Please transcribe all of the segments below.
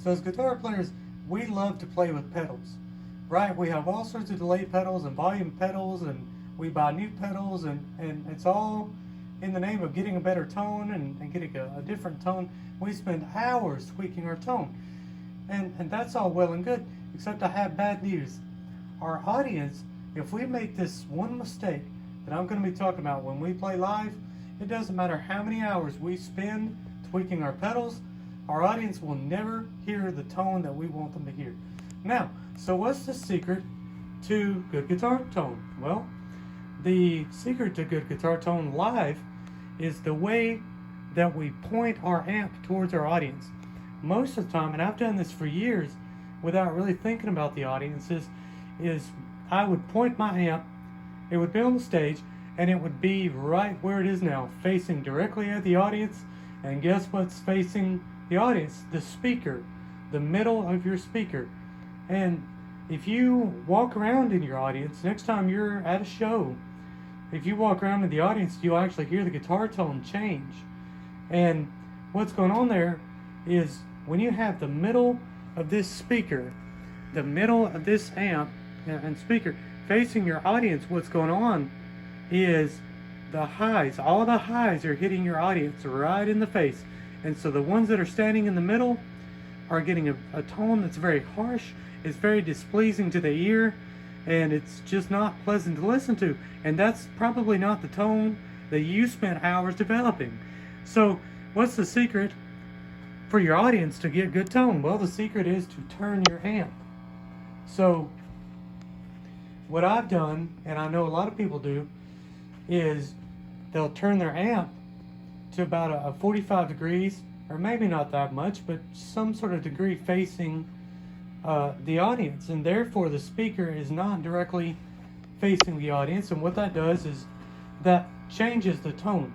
So as guitar players, we love to play with pedals, right? We have all sorts of delay pedals and volume pedals, and we buy new pedals, and it's all in the name of getting a better tone and getting a different tone. We spend hours tweaking our tone. And that's all well and good, except I have bad news. Our audience, if we make this one mistake that I'm going to be talking about when we play live, it doesn't matter how many hours we spend tweaking our pedals, our audience will never hear the tone that we want them to hear. Now, so what's the secret to good guitar tone? Well, the secret to good guitar tone live is the way that we point our amp towards our audience. Most of the time, and I've done this for years without really thinking about the audiences, is I would point my amp, it would be on the stage, and it would be right where it is now, facing directly at the audience. And guess what's facing the audience? The speaker, the middle of your speaker. And if you walk around in your audience, next time you're at a show, if you walk around in the audience, you'll actually hear the guitar tone change. And what's going on there is when you have the middle of this speaker, the middle of this amp and speaker facing your audience, what's going on is the highs, all the highs are hitting your audience right in the face. And so the ones that are standing in the middle are getting a tone that's very harsh, it's very displeasing to the ear, and it's just not pleasant to listen to. And that's probably not the tone that you spent hours developing. So what's the secret for your audience to get good tone? Well, the secret is to turn your amp. So what I've done, and I know a lot of people do, is they'll turn their amp to about a 45 degrees, or maybe not that much, but some sort of degree facing the audience, and therefore the speaker is not directly facing the audience. And what that does is that changes the tone.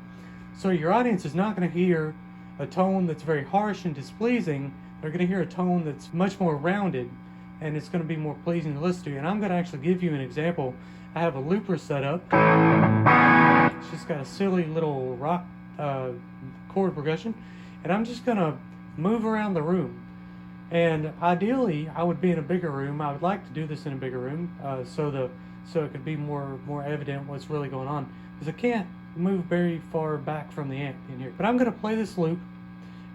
So your audience is not going to hear a tone that's very harsh and displeasing. They're going to hear a tone that's much more rounded, and it's going to be more pleasing to listen to. And I'm going to actually give you an example. I have a looper set up. It's just got a silly little rock chord progression, and I'm just going to move around the room. And ideally, I would be in a bigger room. I would like to do this in a bigger room, so it could be more evident what's really going on, because I can't move very far back from the amp in here. But I'm going to play this loop,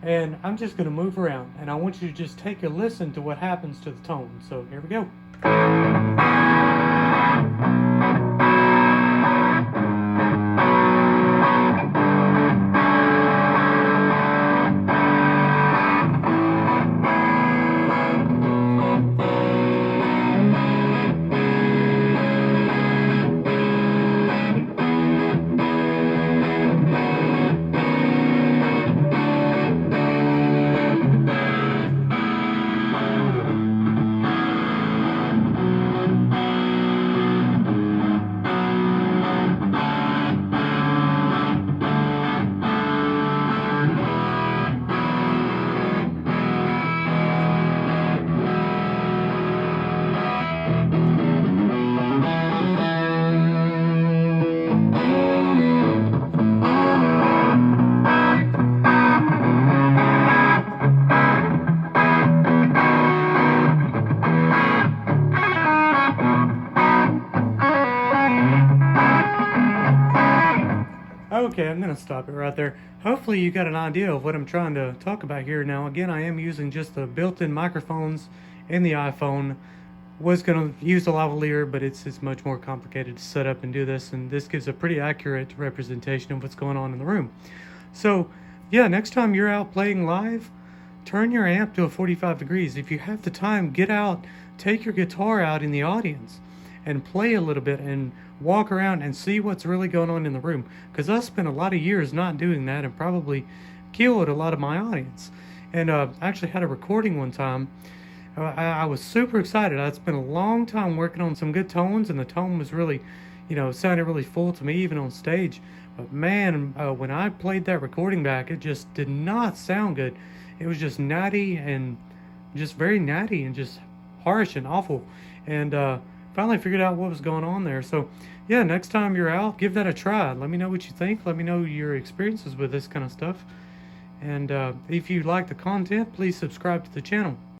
and I'm just going to move around, and I want you to just take a listen to what happens to the tone. So here we go. Okay, I'm going to stop it right there. Hopefully you got an idea of what I'm trying to talk about here. Now, again, I am using just the built-in microphones in the iPhone. Was going to use the lavalier, but it's much more complicated to set up and do this, and this gives a pretty accurate representation of what's going on in the room. So, yeah, next time you're out playing live, turn your amp to a 45 degrees. If you have the time, get out, take your guitar out in the audience, and play a little bit and walk around and see what's really going on in the room. Because I spent a lot of years not doing that and probably killed a lot of my audience. And I actually had a recording one time. I was super excited. I'd spent a long time working on some good tones, and the tone was really, sounded really full to me even on stage. But man, when I played that recording back, it just did not sound good. It was just natty and just very natty and just harsh and awful. And finally figured out what was going on there. So yeah, next time you're out, give that a try. Let me know what you think. Let me know your experiences with this kind of stuff. And if you like the content, please subscribe to the channel.